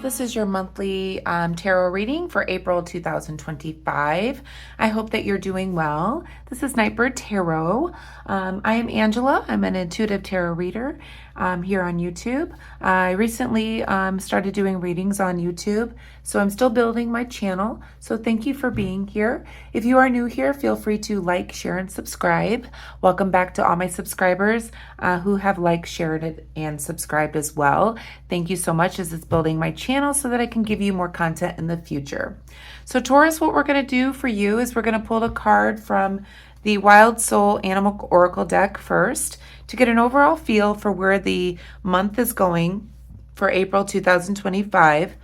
This is your monthly tarot reading for April 2025. I hope that you're doing well. This is Nightbird Tarot. I am Angela. I'm an intuitive tarot reader here on YouTube. I recently started doing readings on YouTube, so I'm still building my channel. So thank you for being here. If you are new here, feel free to like, share, and subscribe. Welcome back to all my subscribers who have liked, shared, and subscribed as well. Thank you so much as it's building my channel so that I can give you more content in the future. So Taurus, what we're going to do for you is we're going to pull a card from the Wild Soul Animal Oracle deck first to get an overall feel for where the month is going for April 2025.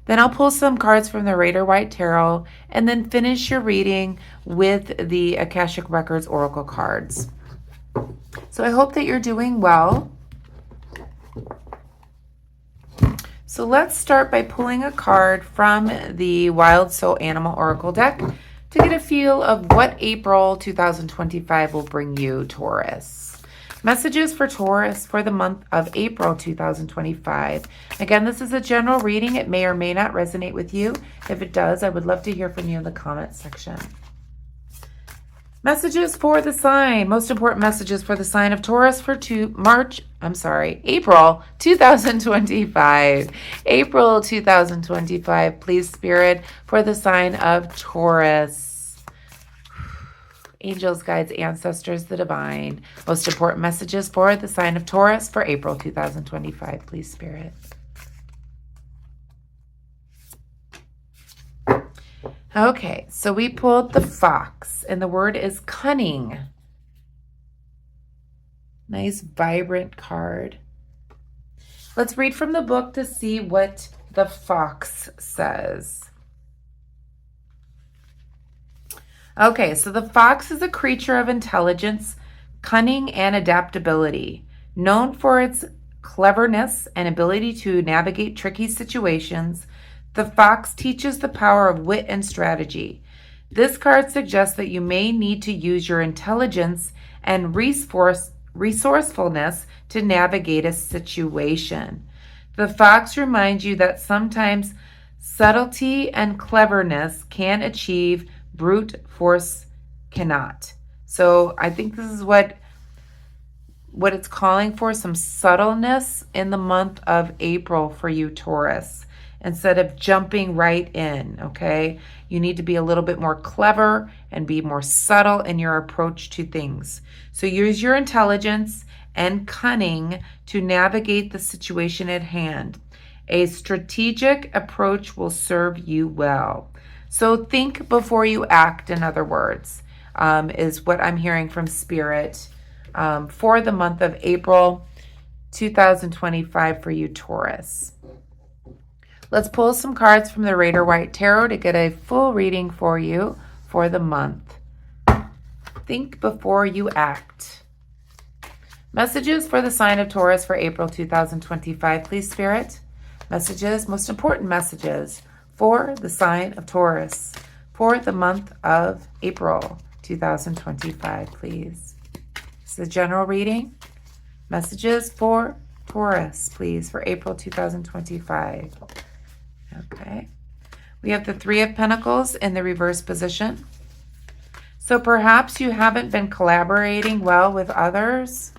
Then I'll pull some cards from the Rider Waite Tarot and then finish your reading with the Akashic Records Oracle cards. So I hope that you're doing well. So let's start by pulling a card from the Wild Soul Animal Oracle deck to get a feel of what April 2025 will bring you, Taurus. Messages for Taurus for the month of April 2025. Again, this is a general reading. It may or may not resonate with you. If it does, I would love to hear from you in the comments section. Messages for the sign. Most important messages for the sign of Taurus for April 2025. April 2025, please, Spirit, for the sign of Taurus. Angels, guides, ancestors, the divine. Most important messages for the sign of Taurus for April 2025, please, Spirit. Okay, so we pulled the fox, and the word is cunning. Nice, vibrant card. Let's read from the book to see what the fox says. Okay, so the fox is a creature of intelligence, cunning, and adaptability, known for its cleverness and ability to navigate tricky situations. The fox teaches the power of wit and strategy. This card suggests that you may need to use your intelligence and resourcefulness to navigate a situation. The fox reminds you that sometimes subtlety and cleverness can achieve brute force cannot. So I think this is what it's calling for, some subtleness in the month of April for you, Taurus. Instead of jumping right in, okay? You need to be a little bit more clever and be more subtle in your approach to things. So use your intelligence and cunning to navigate the situation at hand. A strategic approach will serve you well. So think before you act, in other words, is what I'm hearing from Spirit for the month of April 2025 for you, Taurus. Let's pull some cards from the Rider Waite Tarot to get a full reading for you for the month. Think before you act. Messages for the sign of Taurus for April 2025, please, Spirit. Messages, most important messages for the sign of Taurus for the month of April 2025, please. This is a general reading. Messages for Taurus, please, for April 2025. Okay, we have the Three of Pentacles in the reverse position. So perhaps you haven't been collaborating well with others.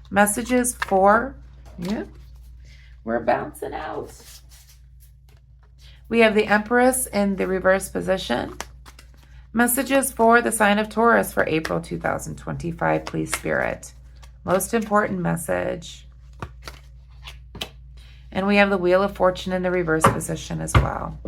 Messages for, we're bouncing out. We have the Empress in the reverse position. Messages for the sign of Taurus for April 2025, please, Spirit. Most important message. And we have the Wheel of Fortune in the reverse position as well.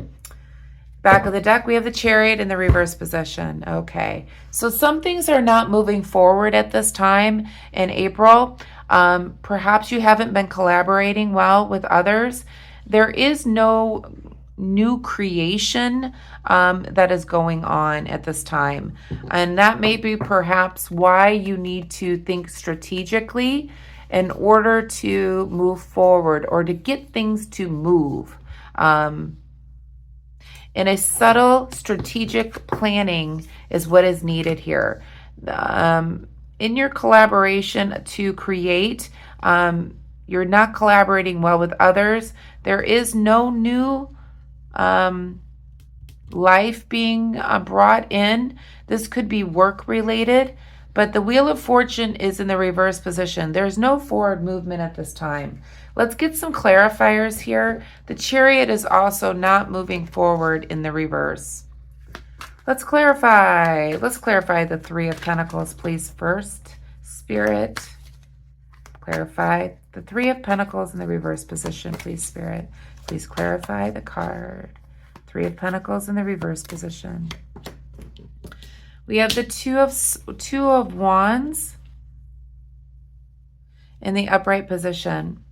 Back of the deck, we have the Chariot in the reverse position. Okay, so some things are not moving forward at this time in April. Perhaps you haven't been collaborating well with others. There is no new creation that is going on at this time. And that may be perhaps why you need to think strategically in order to move forward or to get things to move. In a subtle strategic planning is what is needed here. In your collaboration to create, you're not collaborating well with others. There is no new life being brought in. This could be work related, but the Wheel of Fortune is in the reverse position. There's no forward movement at this time. Let's get some clarifiers here. The Chariot is also not moving forward in the reverse. Let's clarify. Let's clarify the Three of Pentacles, please, first. Spirit, clarify the Three of Pentacles in the reverse position, please, Spirit. Please clarify the card. Three of Pentacles in the reverse position. We have the Two of Wands in the upright position.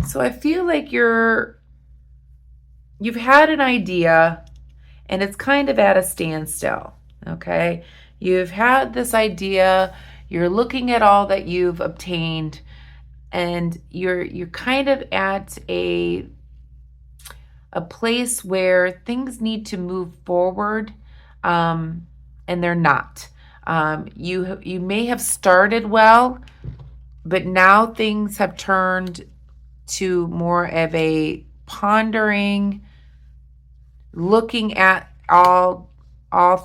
So I feel like you've had an idea and it's kind of at a standstill, okay? You've had this idea, you're looking at all that you've obtained, and you're kind of at a place where things need to move forward, and they're not. You may have started well, but now things have turned to more of a pondering, looking at all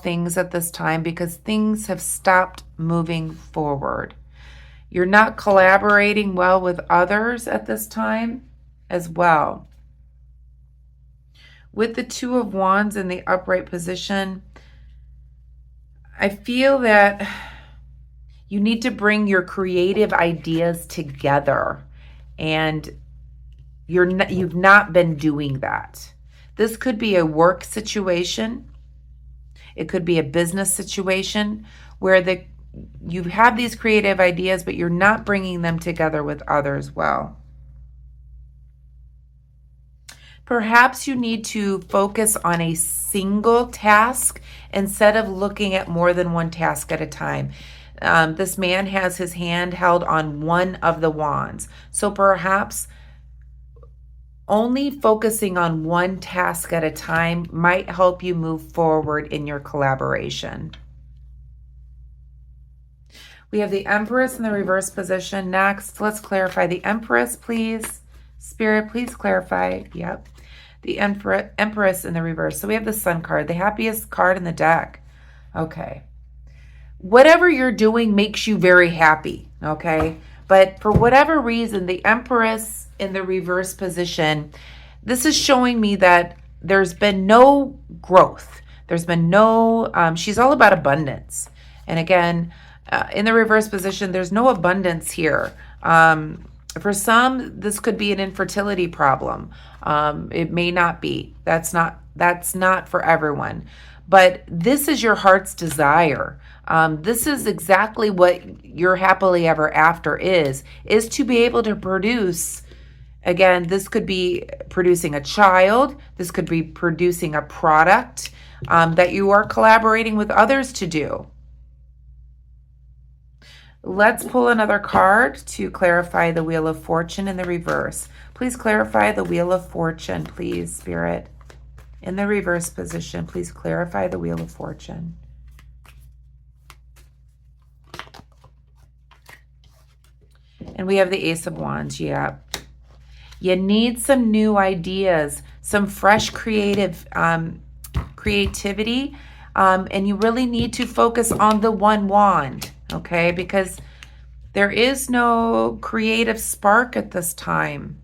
things at this time, because things have stopped moving forward. You're not collaborating well with others at this time as well. With the Two of Wands in the upright position, I feel that you need to bring your creative ideas together, and you've not been doing that. This could be a work situation. It could be a business situation where you have these creative ideas, but you're not bringing them together with others well. Perhaps you need to focus on a single task instead of looking at more than one task at a time. This man has his hand held on one of the wands. So perhaps only focusing on one task at a time might help you move forward in your collaboration. We have the Empress in the reverse position. Next, let's clarify the Empress, please. Spirit, please clarify. Yep. The Empress in the reverse. So we have the Sun card, the happiest card in the deck. Okay. Whatever you're doing makes you very happy, okay? But for whatever reason, the Empress in the reverse position, this is showing me that there's been no growth. There's been no, she's all about abundance. And again, in the reverse position, there's no abundance here. For some, this could be an infertility problem. It may not be. That's not for everyone. But this is your heart's desire. This is exactly what your happily ever after is to be able to produce. Again, this could be producing a child. This could be producing a product that you are collaborating with others to do. Let's pull another card to clarify the Wheel of Fortune in the reverse. Please clarify the Wheel of Fortune, please, Spirit. In the reverse position, please clarify the Wheel of Fortune. And we have the Ace of Wands. Yeah. You need some new ideas, some fresh creativity, and you really need to focus on the one wand, okay? Because there is no creative spark at this time.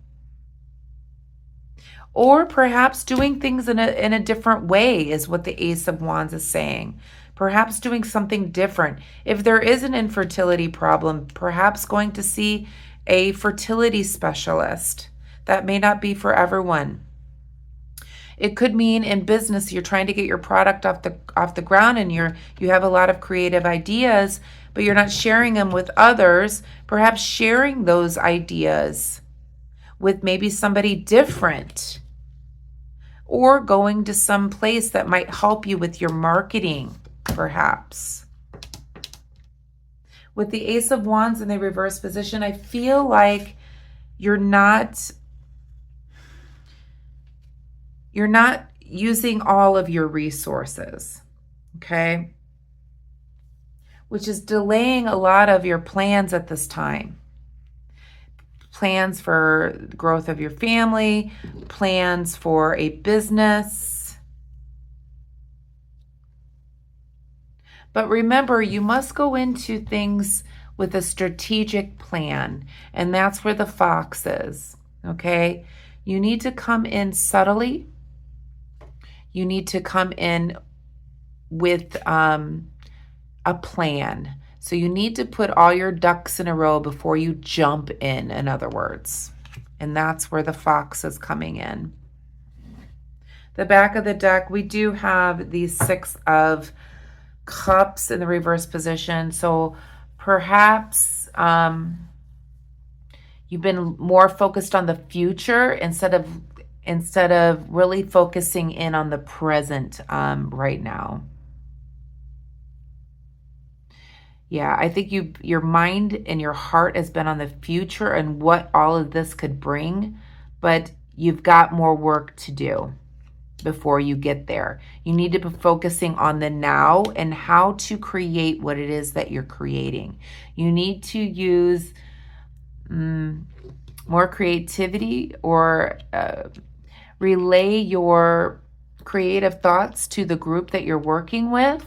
Or perhaps doing things in a different way is what the Ace of Wands is saying. Perhaps doing something different. If there is an infertility problem, perhaps going to see a fertility specialist. That may not be for everyone. It could mean in business you're trying to get your product off the ground and you have a lot of creative ideas, but you're not sharing them with others. Perhaps sharing those ideas with maybe somebody different, or going to some place that might help you with your marketing, perhaps. With the Ace of Wands in the reverse position, I feel like you're not using all of your resources, okay? Which is delaying a lot of your plans at this time. plans for the growth of your family, plans for a business. But remember, you must go into things with a strategic plan, and that's where the fox is, okay? You need to come in subtly. You need to come in with a plan. So you need to put all your ducks in a row before you jump in other words. And that's where the fox is coming in. The back of the deck, we do have the Six of Cups in the reverse position. So perhaps you've been more focused on the future instead of really focusing in on the present right now. Yeah, I think your mind and your heart has been on the future and what all of this could bring, but you've got more work to do before you get there. You need to be focusing on the now and how to create what it is that you're creating. You need to use more creativity or relay your creative thoughts to the group that you're working with.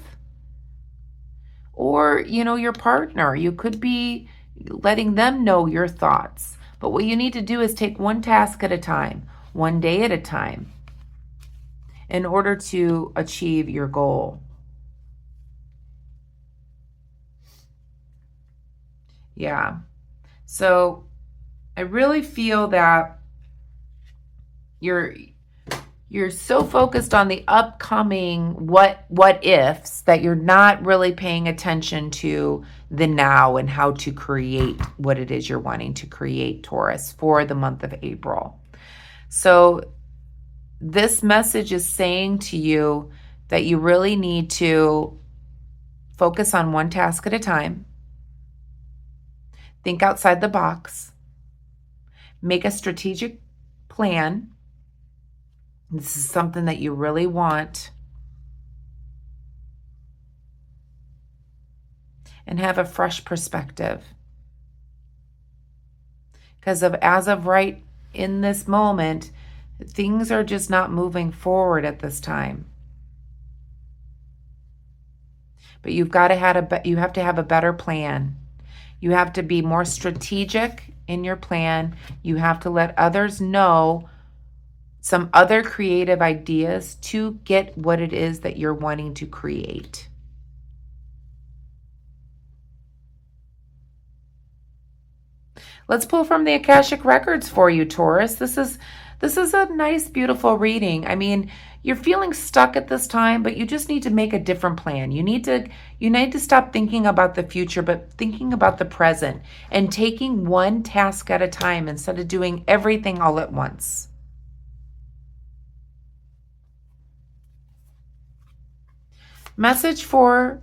Or, your partner. You could be letting them know your thoughts. But what you need to do is take one task at a time, one day at a time, in order to achieve your goal. Yeah. So I really feel that you're so focused on the upcoming what ifs that you're not really paying attention to the now and how to create what it is you're wanting to create, Taurus, for the month of April. So this message is saying to you that you really need to focus on one task at a time. Think outside the box. Make a strategic plan. This is something that you really want. And have a fresh perspective. Because as of right in this moment, things are just not moving forward at this time. But you have to have a better plan. You have to be more strategic in your plan. You have to let others know some other creative ideas to get what it is that you're wanting to create. Let's pull from the Akashic Records for you, Taurus. This is a nice, beautiful reading. I mean, you're feeling stuck at this time, but you just need to make a different plan. You need to stop thinking about the future, but thinking about the present and taking one task at a time instead of doing everything all at once. Message for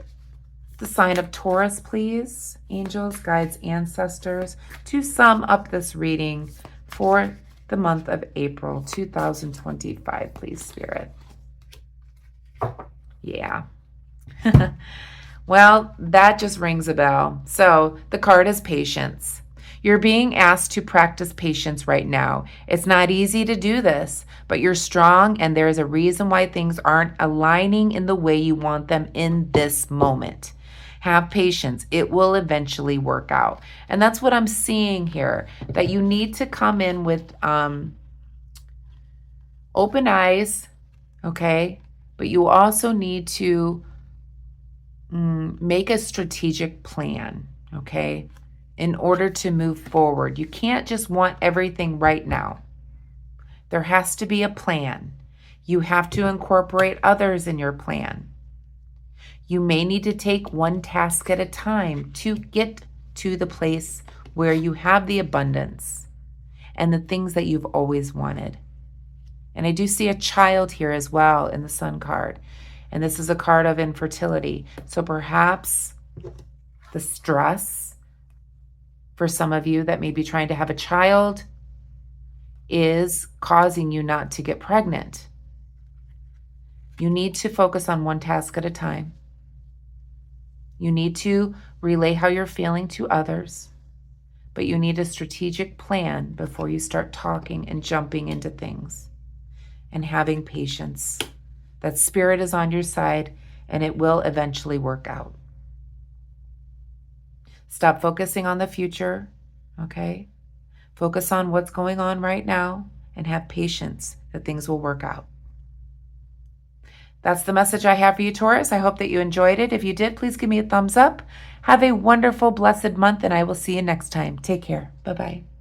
the sign of Taurus, please. Angels, guides, ancestors, to sum up this reading for the month of April 2025, please, Spirit. Yeah. Well, that just rings a bell. So the card is patience. You're being asked to practice patience right now. It's not easy to do this, but you're strong, and there is a reason why things aren't aligning in the way you want them in this moment. Have patience. It will eventually work out. And that's what I'm seeing here, that you need to come in with open eyes, okay? But you also need to make a strategic plan, okay, in order to move forward. You can't just want everything right now. There has to be a plan. You have to incorporate others in your plan. You may need to take one task at a time to get to the place where you have the abundance and the things that you've always wanted. And I do see a child here as well in the Sun card. And this is a card of infertility. So perhaps the stress for some of you that may be trying to have a child is causing you not to get pregnant. You need to focus on one task at a time. You need to relay how you're feeling to others, but you need a strategic plan before you start talking and jumping into things, and having patience. That spirit is on your side, and it will eventually work out. Stop focusing on the future, okay? Focus on what's going on right now and have patience that things will work out. That's the message I have for you, Taurus. I hope that you enjoyed it. If you did, please give me a thumbs up. Have a wonderful, blessed month, and I will see you next time. Take care. Bye-bye.